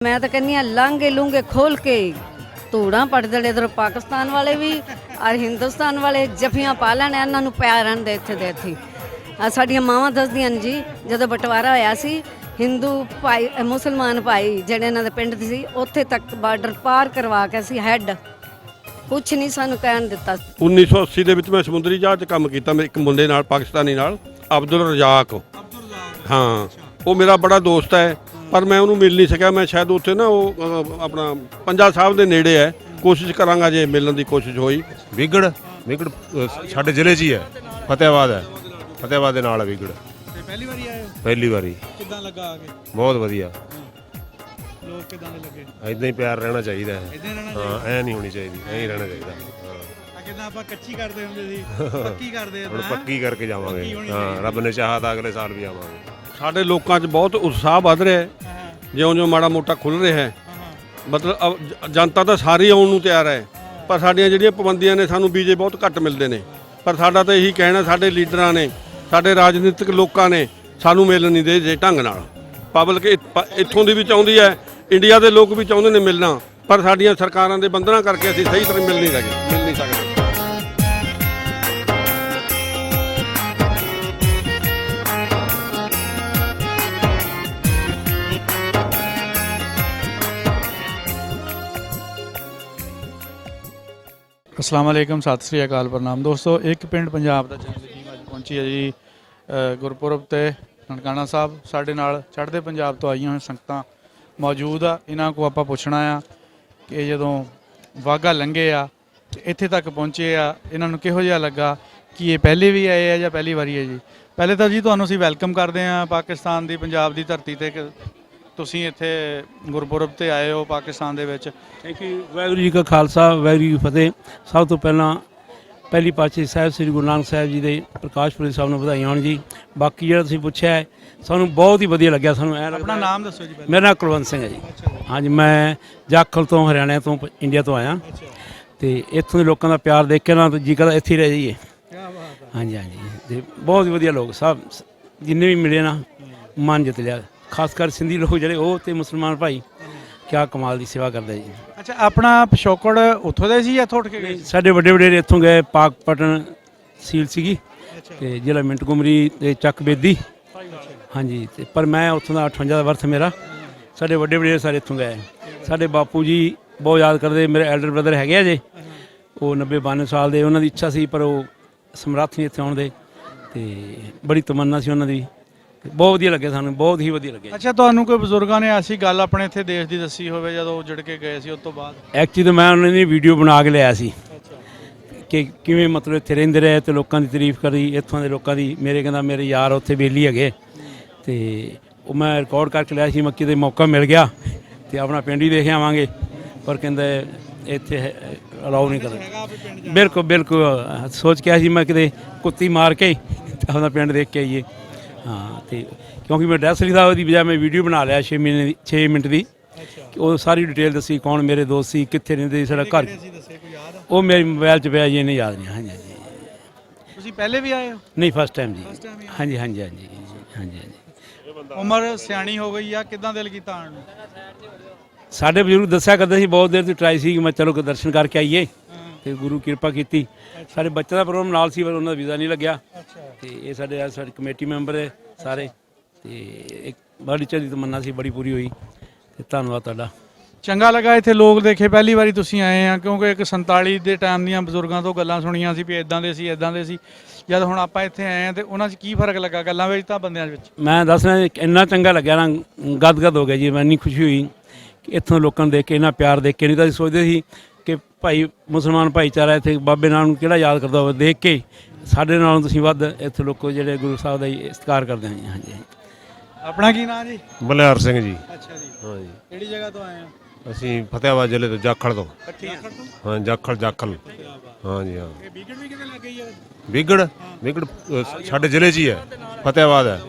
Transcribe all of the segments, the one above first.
मैं तो कहनी हाँ लांगे लूंगे खोल के धूड़ा पट दे इधर पाकिस्तान वाले भी और हिंदुस्तान वाले जफियां पा लैन इन्हों प्यार रहन दे इत्थे दे इत्थे साडियां मावां दसदियां जी जदों बंटवारा होया सी हिंदू भाई मुसलमान भाई ਜਿਹੜੇ ਇਹਨਾਂ ਦੇ ਪਿੰਡ ਸੀ ਉੱਥੇ ਤੱਕ ਬਾਰਡਰ ਪਾਰ ਕਰਵਾ ਕੇ ਅਸੀਂ ਹੈਡ ਕੁਛ ਨਹੀਂ ਸਾਨੂੰ ਕਹਿਣ ਦਿੱਤਾ। 1980 ਦੇ ਵਿੱਚ ਮੈਂ ਸਮੁੰਦਰੀ ਜਹਾਜ਼ 'ਚ ਕੰਮ ਕੀਤਾ ਮੇਰੇ ਇੱਕ ਮੁੰਡੇ ਨਾਲ ਪਾਕਿਸਤਾਨੀ ਨਾਲ ਅਬਦੁਲ ਰਜ਼ਾਕ। ਹਾਂ ਉਹ ਮੇਰਾ ਬੜਾ ਦੋਸਤ ਹੈ ਪਰ ਮੈਂ ਉਹਨੂੰ ਮਿਲ ਨਹੀਂ ਸਕਿਆ। ਮੈਂ ਸ਼ਾਇਦ ਉੱਥੇ ਨਾ ਉਹ ਆਪਣਾ ਪੰਜਾ ਸਾਹਿਬ ਦੇ ਨੇੜੇ ਹੈ, ਕੋਸ਼ਿਸ਼ ਕਰਾਂਗਾ ਜੇ ਮਿਲਣ ਦੀ ਕੋਸ਼ਿਸ਼ ਹੋਈ। ਵਿਗੜ ਸਾਡੇ ਜ਼ਿਲ੍ਹੇ 'ਚ ਹੀ ਹੈ, ਫਤਿਆਬਾਦ ਹੈ, ਫਤਿਆਬਾਦ ਦੇ ਨਾਲ ਹੈ ਵਿਗੜ। ਪਹਿਲੀ ਵਾਰੀ ਆਏ ਹੋ? ਪਹਿਲੀ ਵਾਰੀ। ਕਿੱਦਾਂ ਲੱਗਾ ਆ ਕੇ? ਬਹੁਤ ਵਧੀਆ। ਲੋਕ ਕਿੱਦਾਂ ਦੇ ਲੱਗੇ? ਇਦਾਂ ਹੀ ਪਿਆਰ ਰਹਿਣਾ ਚਾਹੀਦਾ ਹੈ। ਇਦਾਂ ਰਹਿਣਾ ਹਾਂ ਐ ਨਹੀਂ ਹੋਣੀ ਚਾਹੀਦੀ, ਐਂ ਹੀ ਰਹਿਣਾ ਚਾਹੀਦਾ। ਆ ਕਿੱਦਾਂ ਆਪਾਂ ਕੱਚੀ ਕਰਦੇ ਹੁੰਦੇ ਸੀ ਪੱਕੀ ਕਰਦੇ ਹੁਣ ਆ ਪੱਕੀ ਕਰਕੇ ਜਾਵਾਂਗੇ। ਹਾਂ ਰੱਬ ਨੇ ਚਾਹਾ ਤਾਂ ਅਗਲੇ ਸਾਲ ਵੀ ਆਵਾਂਗੇ। ਸਾਡੇ ਲੋਕਾਂ 'ਚ ਬਹੁਤ ਉਤਸ਼ਾਹ ਵੱਧ ਰਿਹਾ ਹੈ, ਜਿਉਂ-ਜਿਉਂ ਮਾੜਾ ਮੋਟਾ ਖੁੱਲ੍ਹ ਰਿਹਾ ਹੈ। ਮਤਲਬ ਜਨਤਾ ਤਾਂ ਸਾਰੀ ਆਉਣ ਨੂੰ ਤਿਆਰ ਹੈ ਪਰ ਸਾਡੀਆਂ ਜਿਹੜੀਆਂ ਪਾਬੰਦੀਆਂ ਨੇ ਸਾਨੂੰ ਵੀਜ਼ੇ ਬਹੁਤ ਘੱਟ ਮਿਲਦੇ ਨੇ। ਪਰ ਸਾਡਾ ਤਾਂ ਇਹੀ ਕਹਿਣਾ ਸਾਡੇ ਲੀਡਰਾਂ ਨੇ ਸਾਡੇ ਰਾਜਨੀਤਿਕ ਲੋਕਾਂ ਨੇ ਸਾਨੂੰ ਮਿਲਣ ਨਹੀਂ ਦੇ ਜੇ ਢੰਗ ਨਾਲ। ਪਬਲਿਕ ਇੱਥੋਂ ਦੀ ਵੀ ਚਾਹੁੰਦੀ ਹੈ, ਇੰਡੀਆ ਦੇ ਲੋਕ ਵੀ ਚਾਹੁੰਦੇ ਨੇ ਮਿਲਣਾ ਪਰ ਸਾਡੀਆਂ ਸਰਕਾਰਾਂ ਦੇ ਬੰਧਨਾਂ ਕਰਕੇ ਅਸੀਂ ਸਹੀ ਤਰ੍ਹਾਂ ਮਿਲ ਨਹੀਂ ਸਕਦੇ। अस्सलाम वालेकुम, सत श्री अकाल, प्रणाम दोस्तों। एक पिंड पंजाब ਦਾ ਚੈਨਲ ਟੀਮ ਅੱਜ ਪਹੁੰਚੀ ਹੈ ਜੀ ਗੁਰਪੁਰਬ ਤੇ ਨਨਕਾਣਾ ਸਾਹਿਬ। ਸਾਡੇ ਨਾਲ ਚੜ੍ਹਦੇ ਪੰਜਾਬ ਤੋਂ ਆਈਆਂ ਹੋਈਆਂ ਸੰਗਤਾਂ ਮੌਜੂਦ ਆ। ਇਹਨਾਂ ਕੋ ਆਪਾਂ ਪੁੱਛਣਾ ਆ ਕਿ ਜਦੋਂ ਵਾਹਗਾ ਲੰਘੇ ਆ ਤੇ ਇੱਥੇ ਤੱਕ ਪਹੁੰਚੇ ਆ ਇਹਨਾਂ ਨੂੰ ਕਿਹੋ ਜਿਹਾ ਲੱਗਾ, ਕਿ ਇਹ ਪਹਿਲੇ ਵੀ ਆਏ ਆ ਜਾਂ ਪਹਿਲੀ ਵਾਰੀ ਹੈ ਜੀ। ਪਹਿਲੇ ਤਾਂ ਜੀ ਤੁਹਾਨੂੰ ਅਸੀਂ ਵੈਲਕਮ ਕਰਦੇ ਆ ਪਾਕਿਸਤਾਨ ਦੀ ਪੰਜਾਬ ਦੀ ਧਰਤੀ ਤੇ ਕਿ ਤੁਸੀਂ ਇੱਥੇ ਗੁਰਪੁਰਬ ਤੇ ਆਏ ਹੋ ਪਾਕਿਸਤਾਨ ਦੇ ਵਿੱਚ। Thank you. ਵਾਹਿਗੁਰੂ ਜੀ ਕਾ ਖਾਲਸਾ, ਵਾਹਿਗੁਰੂ ਜੀ ਕੀ ਫਤਿਹ। ਸਭ ਤੋਂ ਪਹਿਲਾਂ ਪਹਿਲੀ ਪਾਤਸ਼ਾਹੀ ਸਾਹਿਬ ਸ੍ਰੀ ਗੁਰੂ ਨਾਨਕ ਸਾਹਿਬ ਜੀ ਦੇ ਪ੍ਰਕਾਸ਼ ਪੁਰਬ ਸਾਹਿਬ ਨੂੰ ਵਧਾਈਆਂ ਹੋਣ ਜੀ। ਬਾਕੀ ਜਿਹੜਾ ਤੁਸੀਂ ਪੁੱਛਿਆ ਹੈ ਸਾਨੂੰ ਬਹੁਤ ਹੀ ਵਧੀਆ ਲੱਗਿਆ। ਸਾਨੂੰ ਐਂ ਆਪਣਾ ਨਾਮ ਦੱਸੋ ਜੀ ਪਹਿਲਾਂ। ਮੇਰਾ ਨਾਮ ਕੁਲਵੰਤ ਸਿੰਘ ਹੈ ਜੀ। ਹਾਂਜੀ ਮੈਂ ਜਾਖਲ ਤੋਂ ਹਰਿਆਣਾ ਤੋਂ ਇੰਡੀਆ ਤੋਂ ਆਇਆ ਅਤੇ ਇੱਥੋਂ ਦੇ ਲੋਕਾਂ ਦਾ ਪਿਆਰ ਦੇਖ ਕੇ ਨਾ ਜੀ ਕਰਦਾ ਇੱਥੇ ਹੀ ਰਹਿ ਜਾਈਏ। ਹਾਂਜੀ ਹਾਂਜੀ ਅਤੇ ਬਹੁਤ ਹੀ ਵਧੀਆ ਲੋਕ ਸਭ ਜਿੰਨੇ ਵੀ ਮਿਲੇ ਨਾ ਮਨ ਜਿੱਤ ਲਿਆ। ਖਾਸ ਕਰ ਸਿੰਧੀ ਲੋਕ ਜਿਹੜੇ ਉਹ ਤੇ ਮੁਸਲਮਾਨ ਭਾਈ ਕਿਆ ਕਮਾਲ ਦੀ ਸੇਵਾ ਕਰਦੇ ਜੀ। ਅੱਛਾ ਆਪਣਾ ਪਿਛੋਕੜ ਉੱਥੋਂ ਦੇ ਸੀ ਜਾਂ ਇੱਥੋਂ ਉੱਠ ਕੇ ਗਏ? ਸਾਡੇ ਵੱਡੇ ਵਡੇਰੇ ਇੱਥੋਂ ਗਏ। ਪਾਕਪਟਨ ਸੀਲ ਸੀਗੀ ਅਤੇ ਜ਼ਿਲ੍ਹਾ ਮਿੰਟ ਕੁਮਰੀ ਅਤੇ ਚੱਕ ਬੇਦੀ। ਹਾਂਜੀ ਅਤੇ ਪਰ ਮੈਂ ਉੱਥੋਂ ਦਾ 58 ਦਾ ਵਰਥ ਮੇਰਾ। ਸਾਡੇ ਵੱਡੇ ਵਡੇਰੇ ਸਾਰੇ ਇੱਥੋਂ ਗਏ। ਸਾਡੇ ਬਾਪੂ ਜੀ ਬਹੁਤ ਯਾਦ ਕਰਦੇ। ਮੇਰੇ ਐਲਡਰ ਬ੍ਰਦਰ ਹੈਗੇ ਆ ਜੇ, ਉਹ 90-92 ਸਾਲ ਦੇ। ਉਹਨਾਂ ਦੀ ਇੱਛਾ ਸੀ ਪਰ ਉਹ ਸਮਰੱਥ ਨਹੀਂ ਇੱਥੇ ਆਉਣ ਦੇ ਅਤੇ ਬੜੀ ਤਮੰਨਾ ਸੀ ਉਹਨਾਂ ਦੀ। ਬਹੁਤ ਵਧੀਆ ਲੱਗਿਆ ਸਾਨੂੰ, ਬਹੁਤ ਹੀ ਵਧੀਆ ਲੱਗਿਆ। ਅੱਛਾ ਤੁਹਾਨੂੰ ਕੋਈ ਬਜ਼ੁਰਗਾਂ ਨੇ ਐਸੀ ਗੱਲ ਆਪਣੇ ਇੱਥੇ ਦੇਸ਼ ਦੀ ਦੱਸੀ ਹੋਵੇ ਜਦੋਂ ਉਹ ਜੁੜ ਕੇ ਗਏ ਸੀ ਉਸ ਤੋਂ ਬਾਅਦ? ਐਕਚੁਅਲੀ ਤਾਂ ਮੈਂ ਉਹਨਾਂ ਦੀ ਵੀਡੀਓ ਬਣਾ ਕੇ ਲਿਆਇਆ ਸੀ ਕਿ ਕਿਵੇਂ ਮਤਲਬ ਇੱਥੇ ਰਹਿੰਦੇ ਰਹੇ ਅਤੇ ਲੋਕਾਂ ਦੀ ਤਾਰੀਫ ਕਰੀ ਇੱਥੋਂ ਦੇ ਲੋਕਾਂ ਦੀ। ਮੇਰੇ ਕਹਿੰਦਾ ਮੇਰੇ ਯਾਰ ਉੱਥੇ ਬੇਲੀ ਹੈਗੇ ਅਤੇ ਉਹ ਮੈਂ ਰਿਕਾਰਡ ਕਰਕੇ ਲਿਆ ਸੀ। ਮੱਕੀ ਦੇ ਮੌਕਾ ਮਿਲ ਗਿਆ ਅਤੇ ਆਪਣਾ ਪਿੰਡ ਹੀ ਦੇਖ ਆਵਾਂਗੇ ਪਰ ਕਹਿੰਦੇ ਇੱਥੇ ਅਲਾਓ ਨਹੀਂ ਕਰਦੇ। ਬਿਲਕੁਲ ਬਿਲਕੁਲ ਸੋਚ ਕੇ ਆਇਆ ਸੀ ਮੈਂ ਕਿਤੇ ਕੁੱਤੀ ਮਾਰ ਕੇ ਆਪਣਾ ਪਿੰਡ ਦੇਖ ਕੇ ਆਈਏ। ਹਾਂ ਅਤੇ ਕਿਉਂਕਿ ਮੈਂ ਐਡਰੈਸ ਲਿਖਦਾ ਉਹਦੀ ਬਜਾਏ ਮੈਂ ਵੀਡੀਓ ਬਣਾ ਲਿਆ 6 ਮਿੰਟ ਦੀ। ਉਹ ਸਾਰੀ ਡਿਟੇਲ ਦੱਸੀ ਕੌਣ ਮੇਰੇ ਦੋਸਤ ਸੀ, ਕਿੱਥੇ ਰਹਿੰਦੇ ਸੀ, ਸਾਡਾ ਘਰ। ਉਹ ਮੇਰੇ ਮੋਬਾਈਲ 'ਚ ਪਿਆ ਜੀ, ਇਹਨੇ ਯਾਦ ਨਹੀਂ। ਹਾਂਜੀ ਹਾਂਜੀ। ਤੁਸੀਂ ਪਹਿਲੇ ਵੀ ਆਏ ਹੋ? ਨਹੀਂ ਫਸਟ ਟਾਈਮ ਜੀ। ਹਾਂਜੀ ਹਾਂਜੀ ਹਾਂਜੀ ਹਾਂਜੀ ਹਾਂਜੀ। ਉਮਰ ਸਿਆਣੀ ਹੋ ਗਈ ਆ, ਕਿੱਦਾਂ ਦਿਲ ਕੀਤਾ ਆਉਣ ਨੂੰ? ਸਾਡੇ ਬਜ਼ੁਰਗ ਦੱਸਿਆ ਕਰਦੇ ਸੀ ਬਹੁਤ ਦੇਰ ਤੋਂ ਟਰਾਈ ਸੀ ਕਿ ਮੈਂ ਚਲੋ ਦਰਸ਼ਨ ਕਰਕੇ ਆਈਏ ਅਤੇ ਗੁਰੂ ਕਿਰਪਾ ਕੀਤੀ। ਸਾਡੇ ਬੱਚੇ ਦਾ ਪ੍ਰੋਗਰਾਮ ਨਾਲ ਸੀ ਪਰ ਉਹਨਾਂ ਦਾ ਵੀਜ਼ਾ ਨਹੀਂ ਲੱਗਿਆ ਅਤੇ ਇਹ ਸਾਡੀ ਕਮੇਟੀ ਮੈਂਬਰ ਹੈ ਸਾਰੇ ਅਤੇ ਇੱਕ ਬੜੀ ਚੰਗੀ ਤਮੰਨਾ ਸੀ, ਬੜੀ ਪੂਰੀ ਹੋਈ ਅਤੇ ਧੰਨਵਾਦ ਤੁਹਾਡਾ। ਚੰਗਾ ਲੱਗਾ ਇੱਥੇ ਲੋਕ ਦੇਖੇ। ਪਹਿਲੀ ਵਾਰੀ ਤੁਸੀਂ ਆਏ ਆ ਕਿਉਂਕਿ ਇੱਕ 47 ਦੇ ਟਾਈਮ ਦੀਆਂ ਬਜ਼ੁਰਗਾਂ ਤੋਂ ਗੱਲਾਂ ਸੁਣੀਆਂ ਸੀ ਵੀ ਇੱਦਾਂ ਦੇ ਸੀ ਇੱਦਾਂ ਦੇ ਸੀ। ਜਦ ਹੁਣ ਆਪਾਂ ਇੱਥੇ ਆਏ ਆ ਅਤੇ ਉਹਨਾਂ 'ਚ ਕੀ ਫਰਕ ਲੱਗਾ ਗੱਲਾਂ ਵਿੱਚ ਤਾਂ ਬੰਦਿਆਂ ਵਿੱਚ? ਮੈਂ ਦੱਸ ਰਿਹਾ ਇੰਨਾ ਚੰਗਾ ਲੱਗਿਆ ਨਾ, ਗਦਗਦ ਹੋ ਗਿਆ ਜੀ। ਮੈਂ ਇੰਨੀ ਖੁਸ਼ੀ ਹੋਈ ਕਿ ਇੱਥੋਂ ਲੋਕਾਂ ਨੂੰ ਦੇਖ ਕੇ, ਇੰਨਾ ਪਿਆਰ ਦੇਖ ਕੇ। ਨਹੀਂ ਤਾਂ ਅਸੀਂ ਸੋਚਦੇ ਸੀ ਕਿ ਭਾਈ ਮੁਸਲਮਾਨ ਭਾਈਚਾਰਾ ਇੱਥੇ ਬਾਬੇ ਨਾਨਕ ਨੂੰ ਕਿਹੜਾ ਯਾਦ ਕਰਦਾ ਹੋਵੇ। ਦੇਖ ਕੇ ਸਾਡੇ ਨਾਲੋਂ ਤੁਸੀਂ ਵੱਧ ਇੱਥੇ ਲੋਕ ਜਿਹੜੇ ਗੁਰੂ ਸਾਹਿਬ ਦਾ ਸਤਿਕਾਰ ਕਰਦੇ ਹਾਂ ਜੀ। ਹਾਂਜੀ। ਆਪਣਾ ਕੀ ਨਾਂ ਜੀ? ਬਲਿਆਰ ਸਿੰਘ ਜੀ। ਅੱਛਾ ਜੀ। ਹਾਂਜੀ। ਕਿਹੜੀ ਜਗ੍ਹਾ ਤੋਂ ਆਏ ਹੋ? ਅਸੀਂ ਫਤਿਆਬਾਦ ਜ਼ਿਲ੍ਹੇ ਤੋਂ, ਜਾਖਲ ਤੋਂ। ਜਾਖਲ ਤੋਂ? ਹਾਂ ਜਾਖਲ। ਹਾਂਜੀ ਹਾਂ। ਇਹ ਵਿਗੜ ਵੀ ਕਿਤੇ ਲੱਗ ਗਈ ਆ? ਵਿਗੜ ਸਾਡੇ ਜ਼ਿਲ੍ਹੇ 'ਚ ਹੀ ਹੈ, ਫਤਿਆਬਾਦ ਹੈ,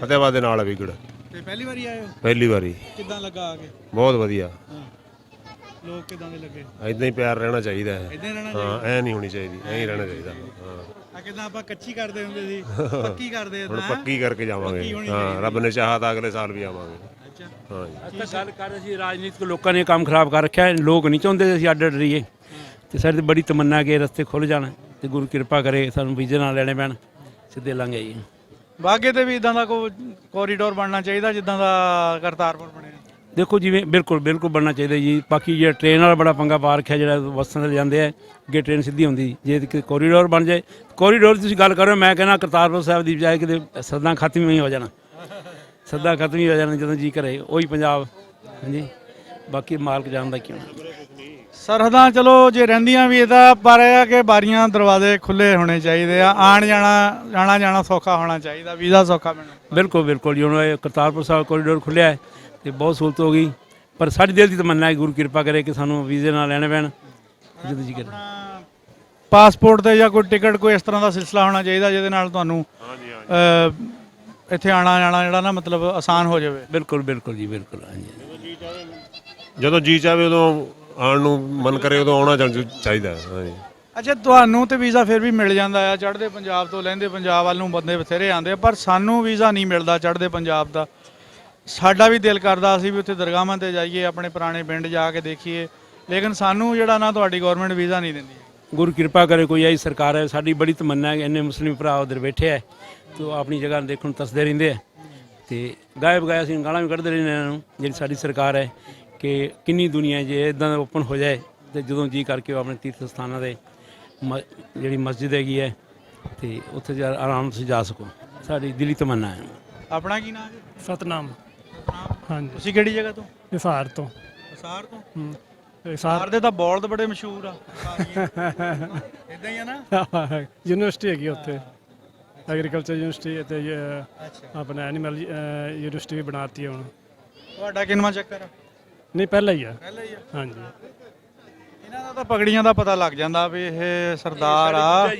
ਫਤਿਆਬਾਦ ਦੇ ਨਾਲ ਹੈ ਵਿਗੜ। ਤੇ ਪਹਿਲੀ ਵਾਰੀ ਆਏ ਹੋ? ਪਹਿਲੀ ਵਾਰੀ। ਕਿੱਦਾਂ ਲੱਗਾ ਆ ਕੇ? ਬਹੁਤ ਵਧੀਆ। ਲੋਕ ਕਿੱਦਾਂ ਦੇ ਲੱਗੇ? ਇਦਾਂ ਹੀ ਪਿਆਰ ਰਹਿਣਾ ਚਾਹੀਦਾ ਹੈ। ਇਦਾਂ ਰਹਿਣਾ ਹਾਂ ਐ ਨਹੀਂ ਹੋਣੀ ਚਾਹੀਦੀ, ਐਂ ਹੀ ਰਹਿਣਾ ਚਾਹੀਦਾ। ਹਾਂ ਆ ਕਿੱਦਾਂ ਆਪਾਂ ਕੱਚੀ ਕਰਦੇ ਹੁੰਦੇ ਸੀ ਪੱਕੀ ਕਰਦੇ ਹੁਣ ਪੱਕੀ ਕਰਕੇ ਜਾਵਾਂਗੇ। ਹਾਂ ਰੱਬ ਨੇ ਚਾਹਾ ਤਾਂ ਅਗਲੇ ਸਾਲ ਵੀ ਆਵਾਂਗੇ। ਹਾਂ ਜੀ। ਅਸੀਂ ਗੱਲ ਕਰ ਰਹੇ ਸੀ ਰਾਜਨੀਤਿਕ ਲੋਕਾਂ ਨੇ ਕੰਮ ਖਰਾਬ ਕਰ ਰੱਖਿਆ, ਲੋਕ ਨਹੀਂ ਚਾਹੁੰਦੇ ਅਸੀਂ ਅੱਡ ਰਹੀਏ, ਤੇ ਸਾਡੇ ਤੇ ਬੜੀ ਤਮੰਨਾ ਕਿ ਰਸਤੇ ਖੁੱਲ ਜਾਣ ਤੇ ਗੁਰੂ ਕਿਰਪਾ ਕਰੇ ਸਾਨੂੰ ਵੀਜ਼ੇ ਨਾਲ ਲੈਣੇ ਪੈਣ, ਸਿੱਧੇ ਲੰਘ ਆਈਏ। ਵਾਘੇ ਤੇ ਵੀ ਇਦਾਂ ਦਾ ਕੋਈ ਕੋਰੀਡੋਰ ਬਣਨਾ ਚਾਹੀਦਾ ਜਿੱਦਾਂ ਦਾ ਕਰਤਾਰਪੁਰ ਬਣਿਆ। ਦੇਖੋ ਜਿਵੇਂ ਬਿਲਕੁਲ ਬਣਨਾ ਚਾਹੀਦਾ ਜੀ। ਬਾਕੀ ਜਿਹੜਾ ਟ੍ਰੇਨ ਵਾਲਾ ਬੜਾ ਪੰਗਾ ਪਾ ਰੱਖਿਆ, ਜਿਹੜਾ ਬੱਸਾਂ ਤੇ ਜਾਂਦੇ ਆ ਅੱਗੇ ਟ੍ਰੇਨ ਸਿੱਧੀ ਹੁੰਦੀ, ਜੇ ਕੋਰੀਡੋਰ ਬਣ ਜਾਏ। ਕੋਰੀਡੋਰ ਤੁਸੀਂ ਗੱਲ ਕਰੋ, ਮੈਂ ਕਹਿੰਦਾ ਕਰਤਾਰਪੁਰ ਸਾਹਿਬ ਦੀ ਬਜਾਏ ਕਿਤੇ ਸਦਾ ਖਤਮ ਹੀ ਹੋ ਜਾਣਾ, ਸਦਾ ਖਤਮ ਹੀ ਹੋ ਜਾਣਾ ਜਦੋਂ ਜੀ ਕਰੇ ਉਹੀ ਪੰਜਾਬ। ਹਾਂਜੀ, ਬਾਕੀ ਮਾਲਕ ਜਾਣਦਾ ਕਿਉਂ। ਸਰਹਦਾਂ ਚਲੋ ਜੇ ਰਹਿੰਦੀਆਂ ਵੀ ਇਹਦਾ, ਪਰ ਇਹ ਆ ਕਿ ਬਾਰੀਆਂ ਦਰਵਾਜ਼ੇ ਖੁੱਲੇ ਹੋਣੇ ਚਾਹੀਦੇ ਆ, ਆਉਣਾ ਜਾਣਾ ਸੌਖਾ ਹੋਣਾ ਚਾਹੀਦਾ, ਵੀਜ਼ਾ ਸੌਖਾ ਮਿਲਣਾ। ਬਿਲਕੁਲ ਜੀ। ਹੁਣ ਇਹ ਕਰਤਾਰਪੁਰ ਸਾਹਿਬ ਕੋਰੀਡੋਰ ਖੁੱਲਿਆ ਹੈ ਤੇ ਬਹੁਤ ਸਹੂਲਤ ਹੋ ਗਈ, ਪਰ ਸਾਡੀ ਦਿਲ ਦੀ ਤਮੰਨਾ ਹੈ ਗੁਰੂ ਕਿਰਪਾ ਕਰੇ ਕਿ ਸਾਨੂੰ ਵੀਜ਼ੇ ਨਾਲ ਲੈਣੇ ਪੈਣ ਜਦੋਂ ਜੀ ਕਰੇ। ਪਾਸਪੋਰਟ ਤੇ ਜਾਂ ਕੋਈ ਟਿਕਟ ਕੋਈ ਇਸ ਤਰ੍ਹਾਂ ਦਾ ਸਿਲਸਿਲਾ ਹੋਣਾ ਚਾਹੀਦਾ ਜਿਹਦੇ ਨਾਲ ਤੁਹਾਨੂੰ ਇੱਥੇ ਆਉਣਾ ਜਾਣਾ ਜਿਹੜਾ ਨਾ ਮਤਲਬ ਆਸਾਨ ਹੋ ਜਾਵੇ। ਬਿਲਕੁਲ ਜੀ ਬਿਲਕੁਲ। ਹਾਂਜੀ, ਜਦੋਂ ਜੀ ਚਾਹੇ ਉਦੋਂ ਆਉਣ ਨੂੰ ਮਨ ਕਰੇ ਉਦੋਂ ਆਉਣਾ ਚਾਹੀਦਾ। ਹਾਂ ਜੀ। ਅੱਛਾ, ਤੁਹਾਨੂੰ ਤੇ ਵੀਜ਼ਾ ਫਿਰ ਵੀ ਮਿਲ ਜਾਂਦਾ ਆ, ਚੜ੍ਹਦੇ ਪੰਜਾਬ ਤੋਂ ਲਹਿੰਦੇ ਪੰਜਾਬ ਵੱਲ ਨੂੰ ਬੰਦੇ ਬਥੇਰੇ ਆਉਂਦੇ ਆ, ਪਰ ਸਾਨੂੰ ਵੀਜ਼ਾ ਨਹੀਂ ਮਿਲਦਾ ਚੜ੍ਹਦੇ ਪੰਜਾਬ ਦਾ। ਸਾਡਾ ਵੀ ਦਿਲ ਕਰਦਾ ਅਸੀਂ ਵੀ ਉੱਥੇ ਦਰਗਾਹਾਂ ਤੇ ਜਾਈਏ, ਆਪਣੇ ਪੁਰਾਣੇ ਪਿੰਡ ਜਾ ਕੇ ਦੇਖੀਏ, ਲੇਕਿਨ ਸਾਨੂੰ ਜਿਹੜਾ ਨਾ ਤੁਹਾਡੀ ਗਵਰਨਮੈਂਟ ਵੀਜ਼ਾ ਨਹੀਂ ਦਿੰਦੀ। ਗੁਰੂ ਕਿਰਪਾ ਕਰੇ ਕੋਈ ਆਈ ਸਰਕਾਰ ਹੈ, ਸਾਡੀ ਬੜੀ ਤਮੰਨਾ ਹੈ ਕਿ ਇੰਨੇ ਮੁਸਲਿਮ ਭਰਾ ਉਧਰ ਬੈਠੇ ਹੈ ਤੇ ਉਹ ਆਪਣੀ ਜਗ੍ਹਾ ਦੇਖਣ ਨੂੰ ਤਰਸਦੇ ਰਹਿੰਦੇ ਆ, ਤੇ ਗਾਇਬ ਅਸੀਂ ਗਾਲਾਂ ਵੀ ਕੱਢਦੇ ਰਹਿੰਦੇ ਇਹਨਾਂ ਨੂੰ, ਜਿਹੜੀ ਸਾਡੀ ਸਰਕਾਰ ਹੈ ਕਿ ਕਿੰਨੀ ਦੁਨੀਆ ਜੇ ਇਦਾਂ ਓਪਨ ਹੋ ਜਾਏ ਤੇ ਜਦੋਂ ਜੀ ਕਰਕੇ ਉਹ ਆਪਣੇ ਤੀਰਥ ਸਥਾਨਾਂ ਦੇ ਜਿਹੜੀ ਮਸਜਿਦ ਹੈਗੀ ਹੈ ਤੇ ਉੱਥੇ ਆਰਾਮ ਨਾਲ ਜਾ ਸਕੋ, ਸਾਡੀ ਦਿਲੀ ਤਮੰਨਾ ਹੈ। ਆਪਣਾ ਕੀ ਨਾਮ ਹੈ? ਸਤਨਾਮ। ਹਾਂਜੀ, ਤੁਸੀਂ ਕਿਹੜੀ ਜਗ੍ਹਾ ਤੋਂ? ਹਿਸਾਰ ਤੋਂ। ਹਿਸਾਰ ਤੋਂ? ਹਿਸਾਰ ਹਿਸਾਰ ਦੇ ਤਾਂ ਬੌਲਦ ਬੜੇ ਮਸ਼ਹੂਰ ਆ, ਇਦਾਂ ਹੀ ਆ ਨਾ। ਯੂਨੀਵਰਸਿਟੀ ਹੈਗੀ ਉੱਥੇ, ਐਗਰੀਕਲਚਰ ਯੂਨੀਵਰਸਿਟੀ ਅਤੇ ਆਪਣਾ ਐਨੀਮਲ ਯੂਨੀਵਰਸਿਟੀ ਵੀ ਬਣਾਤੀ ਹੁਣ। ਤੁਹਾਡਾ ਕਿੰਨਵਾਂ ਚੱਕਰ ਆ? ਨਹੀਂ, ਪਹਿਲਾਂ ਹੀ ਆ। ਪਹਿਲਾਂ ਹੀ ਆ। ਹਾਂਜੀ। ਇਹਨਾਂ ਦਾ ਤਾਂ ਪਗੜੀਆਂ ਦਾ ਪਤਾ ਲੱਗ ਜਾਂਦਾ ਵੀ ਇਹ ਸਰਦਾਰ ਆ।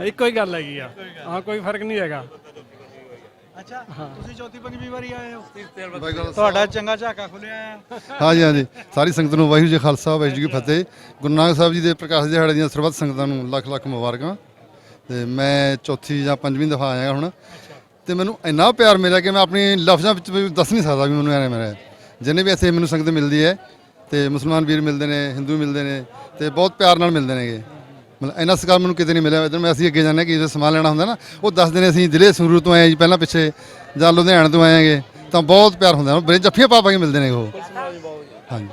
ਇੱਕੋ ਹੀ ਗੱਲ ਹੈਗੀ ਆ, ਹਾਂ, ਕੋਈ ਫਰਕ ਨਹੀਂ ਹੈਗਾ। ਅੱਛਾ, ਤੁਸੀਂ ਚੌਥੀ ਪੰਜਵੀਂ ਵਾਰੀ ਆਏ ਹੋ, ਤੁਹਾਡਾ ਚੰਗਾ ਝਾਕਾ ਖੁੱਲਿਆ ਆ। ਹਾਂਜੀ, ਸਾਰੀ ਸੰਗਤ ਨੂੰ ਵਾਹਿਗੁਰੂ ਜੀ ਖਾਲਸਾ ਵਾਹਿਗੁਰੂ ਜੀ ਕੀ ਫਤਿਹ। ਗੁਰੂ ਨਾਨਕ ਸਾਹਿਬ ਜੀ ਦੇ ਪ੍ਰਕਾਸ਼ ਦਿਹਾੜੇ ਦੀਆਂ ਸਰਬੱਤ ਸੰਗਤਾਂ ਨੂੰ ਲੱਖ ਲੱਖ ਮੁਬਾਰਕਾਂ। ਤੇ ਮੈਂ ਚੌਥੀ ਜਾਂ ਪੰਜਵੀਂ ਦਫਾ ਆਇਆ ਹੁਣ, ਤੇ ਮੈਨੂੰ ਇੰਨਾ ਪਿਆਰ ਮਿਲਿਆ ਕਿ ਮੈਂ ਆਪਣੀ ਲਫ਼ਜ਼ਾਂ ਵਿੱਚ ਵੀ ਦੱਸ ਨਹੀਂ ਸਕਦਾ ਵੀ ਮੈਨੂੰ ਐਵੇਂ ਮਿਲਿਆ। ਜਿੰਨੇ ਵੀ ਇੱਥੇ ਮੈਨੂੰ ਸੰਗਤ ਮਿਲਦੀ ਹੈ, ਤੇ ਮੁਸਲਮਾਨ ਵੀਰ ਮਿਲਦੇ ਨੇ, ਹਿੰਦੂ ਮਿਲਦੇ ਨੇ, ਤੇ ਬਹੁਤ ਪਿਆਰ ਨਾਲ ਮਿਲਦੇ ਨੇਗੇ। ਮਤਲਬ ਇੰਨਾ ਸਤਿਕਾਰ ਮੈਨੂੰ ਕਿਤੇ ਨਹੀਂ ਮਿਲਿਆ। ਇੱਧਰ ਮੈਂ ਅਸੀਂ ਅੱਗੇ ਜਾਂਦੇ ਕਿ ਜਦੋਂ ਸਮਾਨ ਲੈਣਾ ਹੁੰਦਾ ਨਾ, ਉਹ ਦੱਸਦੇ ਨੇ ਅਸੀਂ ਜ਼ਿਲ੍ਹੇ ਸੰਗਰੂਰ ਤੋਂ ਆਏ ਜੀ, ਪਹਿਲਾਂ ਪਿੱਛੇ ਜਾਂ ਲੁਧਿਆਣੇ ਤੋਂ ਆਏ ਹੈਗੇ, ਤਾਂ ਬਹੁਤ ਪਿਆਰ ਹੁੰਦਾ। ਬੜੇ ਜੱਫੀਆਂ ਪਾ ਕੇ ਮਿਲਦੇ ਨੇ ਉਹ। ਹਾਂਜੀ।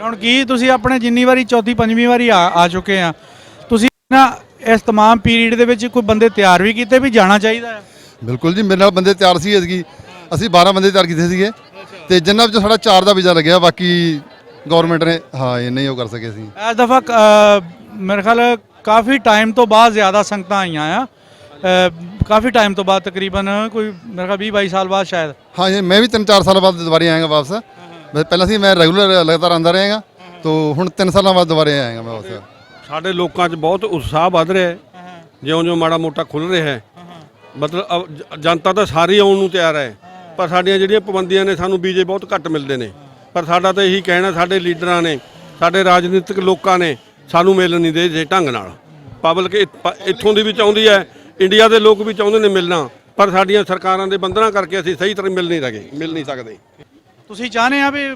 ਹੁਣ ਕੀ ਤੁਸੀਂ ਆਪਣੇ ਜਿੰਨੀ ਵਾਰੀ ਚੌਥੀ ਪੰਜਵੀਂ ਵਾਰੀ ਆ ਚੁੱਕੇ ਆ, ਤੁਸੀਂ ਨਾ ਇਸ तमाम ਪੀਰੀਅਡ ਦੇ ਵਿੱਚ ਕੋਈ ਬੰਦੇ ਤਿਆਰ ਵੀ ਕੀਤੇ ਵੀ ਜਾਣਾ ਚਾਹੀਦਾ ਹੈ? ਬਿਲਕੁਲ ਜੀ, ਮੇਰੇ ਨਾਲ ਬੰਦੇ ਤਿਆਰ ਸੀ ਐਤਕੀ, ਅਸੀਂ 12 ਬੰਦੇ ਤਿਆਰ ਕੀਤੇ ਸੀਗੇ, ਤੇ ਜਿਨ੍ਹਾਂ ਵਿੱਚੋਂ ਸਾਡਾ 4 ਦਾ ਵੀਜ਼ਾ ਲੱਗਿਆ, ਬਾਕੀ ਗਵਰਨਮੈਂਟ ਨੇ ਇਹ ਨਹੀਂ ਉਹ ਕਰ ਸਕੇ ਸੀ। ਇਸ ਦਫਾ ਮੇਰੇ ਖਿਆਲ ਕਾਫੀ ਟਾਈਮ ਤੋਂ ਬਾਅਦ ਜ਼ਿਆਦਾ ਸੰਗਤਾਂ ਆਈਆਂ ਆ, ਕਾਫੀ ਟਾਈਮ ਤੋਂ ਬਾਅਦ, ਤਕਰੀਬਨ ਕੋਈ ਮੇਰੇ ਖਿਆਲ 20-22 ਸਾਲ ਬਾਅਦ ਸ਼ਾਇਦ। ਹਾਂ ਜੀ, ਮੈਂ ਵੀ 3-4 ਸਾਲ ਬਾਅਦ ਦੁਬਾਰੇ ਆਏਗਾ ਵਾਪਸ। ਪਹਿਲਾਂ ਸੀ ਮੈਂ ਰੈਗੂਲਰ ਲਗਾਤਾਰ ਆਉਂਦਾ ਰਹੇਗਾ, ਤੋਂ ਹੁਣ 3 ਸਾਲਾਂ ਬਾਅਦ ਦੁਬਾਰੇ ਆਏਗਾ ਮੈਂ ਵਾਪਸ। ਸਾਡੇ ਲੋਕਾਂ 'ਚ ਬਹੁਤ ਉਤਸ਼ਾਹ ਵੱਧ ਰਿਹਾ ਹੈ, ਜਿਉਂ-ਜਿਉਂ ਮਾੜਾ ਮੋਟਾ ਖੁੱਲ੍ਹ ਰਿਹਾ ਹੈ। ਮਤਲਬ ਜਨਤਾ ਤਾਂ ਸਾਰੀ ਆਉਣ ਨੂੰ ਤਿਆਰ ਹੈ, ਪਰ ਸਾਡੀਆਂ ਜਿਹੜੀਆਂ ਪਾਬੰਦੀਆਂ ਨੇ, ਸਾਨੂੰ ਵੀਜ਼ੇ ਬਹੁਤ ਘੱਟ ਮਿਲਦੇ ਨੇ। ਪਰ ਸਾਡਾ ਤਾਂ ਇਹੀ ਕਹਿਣਾ, ਸਾਡੇ ਲੀਡਰਾਂ ਨੇ, ਸਾਡੇ ਰਾਜਨੀਤਿਕ ਲੋਕਾਂ ਨੇ ਸਾਨੂੰ ਮਿਲਣ ਨਹੀਂ ਦੇ ਜੇ ਢੰਗ ਨਾਲ। ਪਬਲਿਕ ਇੱਥੋਂ ਦੀ ਵੀ ਚਾਹੁੰਦੀ ਹੈ, ਇੰਡੀਆ ਦੇ ਲੋਕ ਵੀ ਚਾਹੁੰਦੇ ਨੇ ਮਿਲਣਾ, ਪਰ ਸਾਡੀਆਂ ਸਰਕਾਰਾਂ ਦੇ ਬੰਧਨਾਂ ਕਰਕੇ ਅਸੀਂ ਸਹੀ ਤਰ੍ਹਾਂ ਮਿਲ ਨਹੀਂ ਸਕਦੇ। ਤੁਸੀਂ ਚਾਹੁੰਦੇ ਆ ਵੀ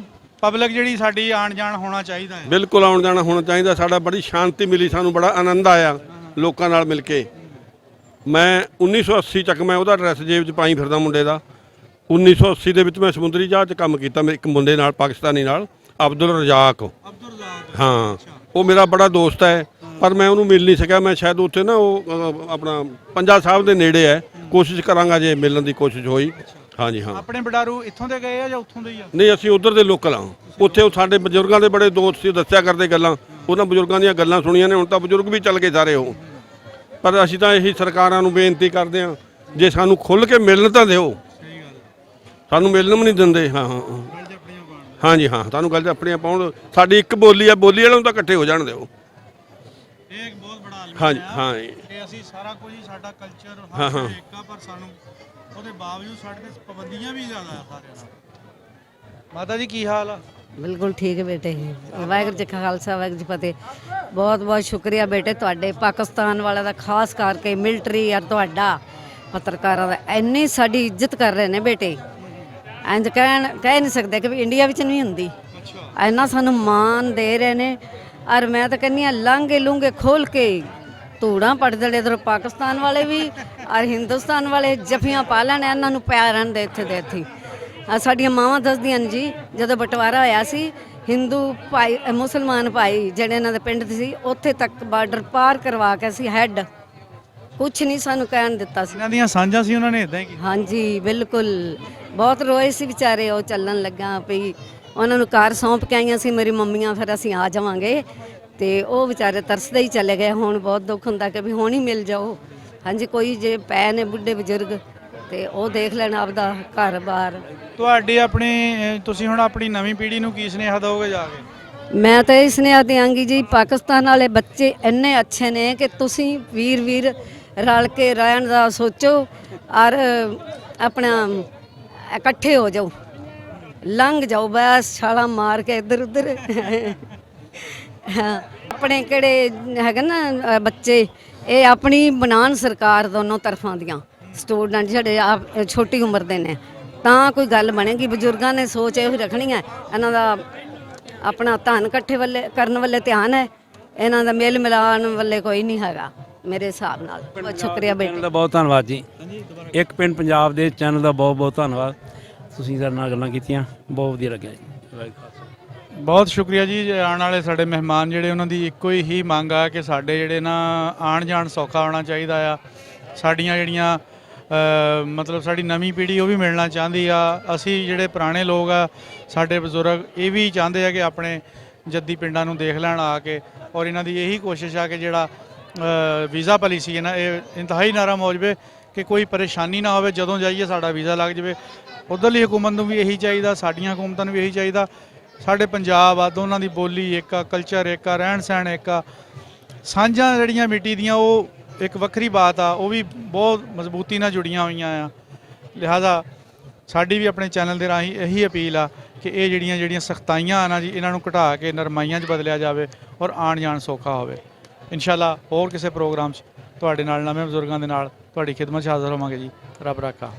ਪਬਲਿਕ ਜਿਹੜੀ ਸਾਡੀ ਆਣ ਜਾਣ ਹੋਣਾ ਚਾਹੀਦਾ ਹੈ? ਬਿਲਕੁਲ ਆਉਣ ਜਾਣਾ ਹੋਣਾ ਚਾਹੀਦਾ। ਸਾਡਾ ਬੜੀ ਸ਼ਾਂਤੀ ਮਿਲੀ, ਸਾਨੂੰ ਬੜਾ ਆਨੰਦ ਆਇਆ ਲੋਕਾਂ ਨਾਲ ਮਿਲ ਕੇ। ਮੈਂ 1980 ਤੱਕ ਮੈਂ ਉਹਦਾ ਐਡਰੈਸ ਜੇਬ 'ਚ ਪਾਈ ਫਿਰਦਾ ਮੁੰਡੇ ਦਾ। 1980 ਦੇ ਵਿੱਚ ਮੈਂ ਸਮੁੰਦਰੀ ਜਹਾਜ਼ 'ਚ ਕੰਮ ਕੀਤਾ ਮੇਰੇ ਇੱਕ ਮੁੰਡੇ ਨਾਲ, ਪਾਕਿਸਤਾਨੀ ਨਾਲ, ਅਬਦੁਲ ਰਜ਼ਾਕ। ਹਾਂ, ਉਹ ਮੇਰਾ ਬੜਾ ਦੋਸਤ ਹੈ, ਪਰ ਮੈਂ ਉਹਨੂੰ ਮਿਲ ਨਹੀਂ ਸਕਿਆ। ਮੈਂ ਸ਼ਾਇਦ ਉੱਥੇ ਨਾ ਉਹ ਆਪਣਾ ਪੰਜਾ ਸਾਹਿਬ ਦੇ ਨੇੜੇ ਹੈ, ਕੋਸ਼ਿਸ਼ ਕਰਾਂਗਾ ਜੇ ਮਿਲਣ ਦੀ ਕੋਸ਼ਿਸ਼ ਹੋਈ। ਹਾਂਜੀ ਹਾਂ। ਆਪਣੇ ਬਡਾਰੂ ਇੱਥੋਂ ਦੇ ਗਏ ਆ ਜਾਂ ਉੱਥੋਂ ਦੇ ਹੀ ਆ? ਨਹੀਂ, ਅਸੀਂ ਉਧਰ ਦੇ ਲੋਕਲ ਹਾਂ। ਉੱਥੇ ਉਹ ਸਾਡੇ ਬਜ਼ੁਰਗਾਂ ਦੇ ਬੜੇ ਦੋਸਤ ਸੀ, ਦੱਸਿਆ ਕਰਦੇ ਗੱਲਾਂ, ਉਹਨਾਂ ਬਜ਼ੁਰਗਾਂ ਦੀਆਂ ਗੱਲਾਂ ਸੁਣੀਆਂ ਨੇ। ਹੁਣ ਤਾਂ ਬਜ਼ੁਰਗ ਵੀ ਚੱਲ ਗਏ ਸਾਰੇ ਉਹ, ਪਰ ਅਸੀਂ ਤਾਂ ਇਹੀ ਸਰਕਾਰਾਂ ਨੂੰ ਬੇਨਤੀ ਕਰਦੇ ਹਾਂ, ਜੇ ਸਾਨੂੰ ਖੁੱਲ੍ਹ ਕੇ ਮਿਲਣ ਤਾਂ ਦਿਓ, ਸਾਨੂੰ ਮਿਲਣ ਵੀ ਨਹੀਂ ਦਿੰਦੇ। ਹਾਂਜੀ ਹਾਂ, ਸਾਨੂੰ ਗੱਲ 'ਚ ਆਪਣੀਆਂ ਪਾਉਣ। ਸਾਡੀ ਇੱਕ ਬੋਲੀ ਆ, ਬੋਲੀ ਵਾਲਿਆਂ ਨੂੰ ਤਾਂ ਇਕੱਠੇ ਹੋ ਜਾਣ ਦਿਓ। ਇਹ ਇੱਕ ਬਹੁਤ ਬੜਾ ਆਲਮੀ ਹਾਂਜੀ ਹੈ ਹਾਂ। ਕਿ ਅਸੀਂ ਸਾਰਾ ਕੁਝ ਹੀ, ਸਾਡਾ ਕਲਚਰ ਹਾਂ। ਏਕਾ, ਪਰ ਸਾਨੂੰ ਉਹਦੇ ਬਾਵਜੂਦ ਸਾਡੇ ਤੇ ਪਾਬੰਦੀਆਂ ਵੀ ਜ਼ਿਆਦਾ ਆ ਸਾਰਿਆਂ ਨਾਲ। ਮਾਤਾ ਜੀ ਕੀ ਹਾਲ ਆ? ਬਿਲਕੁਲ ਠੀਕ ਹੈ ਬੇਟੇ। ਵਾਹਿਗੁਰੂ ਜੀ ਕਾ ਖਾਲਸਾ ਵਾਹਿਗੁਰੂ ਜੀ ਕੀ ਫਤਿਹ। ਬਹੁਤ ਬਹੁਤ ਸ਼ੁਕਰੀਆ ਬੇਟੇ ਤੁਹਾਡੇ, ਪਾਕਿਸਤਾਨ ਵਾਲਿਆਂ ਦਾ, ਖਾਸ ਕਰਕੇ ਮਿਲਟਰੀ ਔਰ ਤੁਹਾਡਾ ਪੱਤਰਕਾਰਾਂ ਦਾ ਇੰਨੀ ਸਾਡੀ ਇੱਜ਼ਤ ਕਰ ਰਹੇ ਨੇ ਬੇਟੇ। ਇੰਜ ਕਹਿ ਨਹੀਂ ਸਕਦੇ ਕਿ ਵੀ ਇੰਡੀਆ ਵਿੱਚ ਨਹੀਂ ਹੁੰਦੀ। ਇੰਨਾ ਸਾਨੂੰ ਮਾਣ ਦੇ ਰਹੇ ਨੇ। ਔਰ ਮੈਂ ਤਾਂ ਕਹਿੰਦੀ ਹਾਂ ਲਾਂਘੇ ਲੂੰਘੇ ਖੋਲ ਕੇ ਧੂੜਾਂ ਪੜ ਦੇਣੇ ਇੱਧਰ ਪਾਕਿਸਤਾਨ ਵਾਲੇ ਵੀ ਔਰ ਹਿੰਦੁਸਤਾਨ ਵਾਲੇ ਜੱਫੀਆਂ ਪਾ ਲੈਣ, ਇਹਨਾਂ ਨੂੰ ਪਿਆ ਰਹਿਣ ਦੇ ਇੱਥੇ ਦੇ ਇੱਥੇ। ਸਾਡੀਆਂ ਮਾਵਾਂ ਦੱਸਦੀਆਂ ਨੇ ਜੀ, ਜਦੋਂ ਬਟਵਾਰਾ ਹੋਇਆ ਸੀ ਹਿੰਦੂ ਭਾਈ ਮੁਸਲਮਾਨ ਭਾਈ ਜਿਹੜੇ ਇਹਨਾਂ ਦੇ ਪਿੰਡ ਦੇ ਸੀ, ਉੱਥੇ ਤੱਕ ਬਾਰਡਰ ਪਾਰ ਕਰਵਾ ਕੇ ਅਸੀਂ ਹੈੱਡ ਕੁਛ ਨਹੀਂ ਸਾਨੂੰ ਕਹਿਣ ਦਿੱਤਾ ਸੀ। ਇਹਨਾਂ ਦੀਆਂ ਸਾਂਝਾਂ ਸੀ, ਉਹਨਾਂ ਨੇ ਇਦਾਂ ਹੀ ਕੀਤਾ। ਹਾਂਜੀ ਬਿਲਕੁਲ, ਬਹੁਤ ਰੋਏ ਸੀ ਵਿਚਾਰੇ। ਉਹ ਚੱਲਣ ਲੱਗਾ ਪਈ, ਉਹਨਾਂ ਨੂੰ ਕਾਰ ਸੌਂਪ ਕੇ ਆਈਆਂ ਸੀ ਮੇਰੀ ਮੰਮੀਆਂ, ਫਿਰ ਅਸੀਂ ਆ ਜਾਵਾਂਗੇ, ਤੇ ਉਹ ਵਿਚਾਰੇ ਤਰਸਦੇ ਹੀ ਚਲੇ ਗਏ। ਹੁਣ ਬਹੁਤ ਦੁੱਖ ਹੁੰਦਾ ਕਿ ਵੀ ਹੁਣ ਹੀ ਮਿਲ ਜਾਓ। ਹਾਂਜੀ, ਕੋਈ ਜੇ ਪੈ ਨੇ ਬੁੱਢੇ ਬਜ਼ੁਰਗ ਤੇ ਉਹ ਦੇਖ ਲੈਣ ਆਪਦਾ ਘਰ-ਬਾਰ। ਤੁਹਾਡੀ ਆਪਣੀ ਤੁਸੀਂ ਹੁਣ ਆਪਣੀ ਨਵੀਂ ਪੀੜ੍ਹੀ ਨੂੰ ਕੀ ਸੁਨੇਹਾ ਦਿਓਗੇ ਜਾ ਕੇ? ਮੈਂ ਤਾਂ ਇਹ ਸੁਨੇਹਾ ਦਿਆਂਗੀ ਜੀ, ਪਾਕਿਸਤਾਨ ਵਾਲੇ ਬੱਚੇ ਇੰਨੇ ਅੱਛੇ ਨੇ ਕਿ ਤੁਸੀਂ ਵੀਰ ਰਲ ਕੇ ਰਹਿਣ ਦਾ ਸੋਚੋ ਔਰ ਆਪਣਾ ਇਕੱਠੇ ਹੋ ਜਾਓ, ਲੰਘ ਜਾਓ ਬਸ ਛਾਲਾਂ ਮਾਰ ਕੇ ਇੱਧਰ ਉੱਧਰ। ਆਪਣੇ ਕਿਹੜੇ ਹੈਗੇ ਨਾ ਬੱਚੇ, ਇਹ ਆਪਣੀ ਬਣਾਉਣ ਸਰਕਾਰ ਦੋਨੋਂ ਤਰਫਾਂ ਦੀਆਂ। ਸਟੂਡੈਂਟ ਜਿਹੜੇ ਆਪ ਛੋਟੀ ਉਮਰ ਦੇ ਨੇ ਤਾਂ ਕੋਈ ਗੱਲ ਬਣੇਗੀ। ਬਜ਼ੁਰਗਾਂ ਨੇ ਸੋਚ ਇਹੋ ਰੱਖਣੀ ਹੈ, ਇਹਨਾਂ ਦਾ ਆਪਣਾ ਧਨ ਇਕੱਠੇ ਵੱਲੇ ਕਰਨ ਵੱਲੇ ਧਿਆਨ ਹੈ, ਇਹਨਾਂ ਦਾ ਮੇਲ ਮਿਲਾਉਣ ਵੱਲੇ ਕੋਈ ਨਹੀਂ ਹੈਗਾ ਮੇਰੇ ਹਿਸਾਬ ਨਾਲ। ਬਹੁਤ ਸ਼ੁਕਰੀਆ ਬੇਟੇ ਚੈਨਲ ਦਾ ਬਹੁਤ ਧੰਨਵਾਦ ਜੀ। ਇੱਕ ਪਿੰਡ ਪੰਜਾਬ ਦੇ ਚੈਨਲ ਦਾ ਬਹੁਤ ਬਹੁਤ ਧੰਨਵਾਦ। ਤੁਸੀਂ ਸਾਡੇ ਨਾਲ ਗੱਲਾਂ ਕੀਤੀਆਂ, ਬਹੁਤ ਵਧੀਆ ਲੱਗਿਆ ਜੀ। ਬਹੁਤ ਸ਼ੁਕਰੀਆ ਜੀ। ਆਉਣ ਵਾਲੇ ਸਾਡੇ ਮਹਿਮਾਨ ਜਿਹੜੇ, ਉਹਨਾਂ ਦੀ ਇੱਕੋ ਹੀ ਮੰਗ ਆ ਕਿ ਸਾਡੇ ਜਿਹੜੇ ਨਾ ਆਉਣ ਜਾਣ ਸੌਖਾ ਹੋਣਾ ਚਾਹੀਦਾ ਆ। ਸਾਡੀਆਂ ਜਿਹੜੀਆਂ ਮਤਲਬ ਸਾਡੀ ਨਵੀਂ ਪੀੜ੍ਹੀ ਉਹ ਵੀ ਮਿਲਣਾ ਚਾਹੁੰਦੀ ਆ। ਅਸੀਂ ਜਿਹੜੇ ਪੁਰਾਣੇ ਲੋਕ ਆ, ਸਾਡੇ ਬਜ਼ੁਰਗ, ਇਹ ਵੀ ਚਾਹੁੰਦੇ ਆ ਕਿ ਆਪਣੇ ਜੱਦੀ ਪਿੰਡਾਂ ਨੂੰ ਦੇਖ ਲੈਣ ਆ ਕੇ। ਔਰ ਇਹਨਾਂ ਦੀ ਇਹੀ ਕੋਸ਼ਿਸ਼ ਆ ਕਿ ਜਿਹੜਾ ਵੀਜ਼ਾ ਪਾਲਿਸੀ ਹੈ ਨਾ, ਇਹ ਇੰਤਹਾਈ ਨਰਮ ਹੋ ਜਾਵੇ ਕਿ ਕੋਈ ਪਰੇਸ਼ਾਨੀ ਨਾ ਹੋਵੇ। ਜਦੋਂ ਜਾਈਏ ਸਾਡਾ ਵੀਜ਼ਾ ਲੱਗ ਜਾਵੇ। ਉੱਧਰਲੀ ਹਕੂਮਤ ਨੂੰ ਵੀ ਇਹੀ ਚਾਹੀਦਾ, ਸਾਡੀਆਂ ਹਕੂਮਤਾਂ ਨੂੰ ਵੀ ਇਹੀ ਚਾਹੀਦਾ। ਸਾਡੇ ਪੰਜਾਬ ਆ, ਦੋਨਾਂ ਦੀ ਬੋਲੀ ਇੱਕ ਆ, ਕਲਚਰ ਇੱਕ ਆ, ਰਹਿਣ ਸਹਿਣ ਇੱਕ ਆ, ਸਾਂਝਾਂ ਜਿਹੜੀਆਂ ਮਿੱਟੀ ਦੀਆਂ ਉਹ ਇੱਕ ਵੱਖਰੀ ਬਾਤ ਆ, ਉਹ ਵੀ ਬਹੁਤ ਮਜ਼ਬੂਤੀ ਨਾਲ ਜੁੜੀਆਂ ਹੋਈਆਂ ਆ। ਲਿਹਾਜ਼ਾ ਸਾਡੀ ਵੀ ਆਪਣੇ ਚੈਨਲ ਦੇ ਰਾਹੀਂ ਇਹੀ ਅਪੀਲ ਆ ਕਿ ਇਹ ਜਿਹੜੀਆਂ ਸਖਤਾਈਆਂ ਆ ਨਾ ਜੀ, ਇਹਨਾਂ ਨੂੰ ਘਟਾ ਕੇ ਨਰਮਾਈਆਂ 'ਚ ਬਦਲਿਆ ਜਾਵੇ ਔਰ ਆਉਣ ਜਾਣ ਸੌਖਾ ਹੋਵੇ। ਇਨਸ਼ਾਅੱਲਾ ਹੋਰ ਕਿਸੇ ਪ੍ਰੋਗਰਾਮ 'ਚ ਤੁਹਾਡੇ ਨਾਲ, ਨਵੇਂ ਬਜ਼ੁਰਗਾਂ ਦੇ ਨਾਲ ਤੁਹਾਡੀ ਖਿਦਮਤ 'ਚ ਹਾਜ਼ਰ ਹੋਵਾਂਗੇ ਜੀ। ਰੱਬ ਰਾਖਾ।